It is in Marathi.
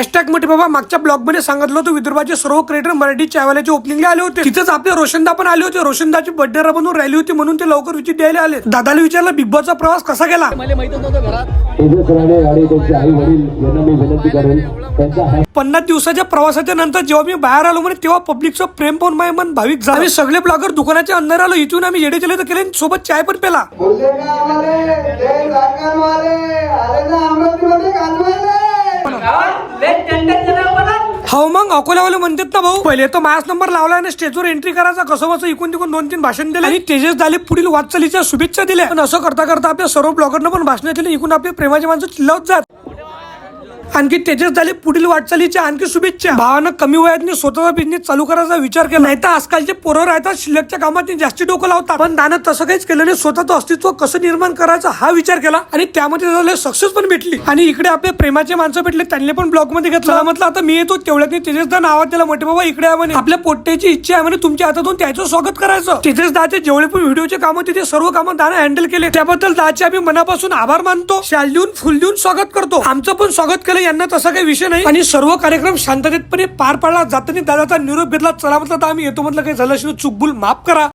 हॅशटॅग मोठे बाबा मागच्या ब्लॉग मध्ये सांगितलं होतं विदर्भाचे सर्व क्रिएटर मराठी चायवाल्याच्या ओपनिंगला आले होते. तिथेच आपले रोशनदा पण आले होते. रोशनदाची बर्थडे बनवून रॅली होती म्हणून ते लवकर विजिट द्यायला आले. दादाला विचारलं बिग बॉसचा प्रवास कसा गेला. मला माहित नव्हतं घरात 50 दिवसाच्या प्रवासाच्या नंतर जेव्हा मी बाहेर आलो म्हणे तेव्हा पब्लिकचं प्रेम पाहून माझे मन भाविक झालं. आम्ही सगळे ब्लॉगर दुकानाच्या अंदर आलो. इथून आम्ही येडे चले तर केले सोबत चाय पण पेला. हो मग अकोल्यावाले म्हणतात ना भाऊ पहिले तो माझाच नंबर लावला आणि स्टेजवर एंट्री करायचा कसं बस इकून तिकून 2-3 भाषण दिले आणि तेजस झाले पुढील वाटचालीच्या शुभेच्छा दिल्या. पण असं करता करता आपल्या सर्व ब्लॉगरना पण भाषण दिली. इकून आपले प्रेमाचे माणसं चिल्लावत जात. आणखी तेजस झाले पुढील वाटचालीच्या आणखी शुभेच्छा. भावानं कमी वयात स्वतःचा बिझनेस चालू करायचा विचार केला. नाही तर आजकालचे पोरं राहतात शिल्लकच्या कामात जास्ती डोकं लावतात. पण दानं तसं काहीच केलं नाही. स्वतःचं अस्तित्व कसं निर्माण करायचं हा विचार केला आणि त्यामध्ये सक्सेस पण भेटली. आणि इकडे आपले प्रेमाचे माणसं भेटले त्यांनी पण ब्लॉग मध्ये घेतलं. म्हटलं आता मी येतो तेवढ्यात तेजस दा नावात त्याला मोठे बाबा इकडे आहे म्हणे. आपल्या पोट्ट्याची इच्छा आहे म्हणे तुमच्या हातातून त्याचं स्वागत करायचं. तेजस दाचे जेवढे पण व्हिडिओचे कामं तिथे सर्व कामं दानं हँडल केले. त्याबद्दल दाचे आम्ही मनापासून आभार मानतो. शाल देऊन फुल देऊन स्वागत करतो. आमचं पण स्वागत केलं यांना तसा काही विषय नाही. आणि सर्व कार्यक्रम शांततेतपणे पार पाडला. जाताना दादाचा निरोप घेतला. चला म्हटलं तर आम्ही येतो म्हटलं काही झालं असेल चुकबुल माफ करा.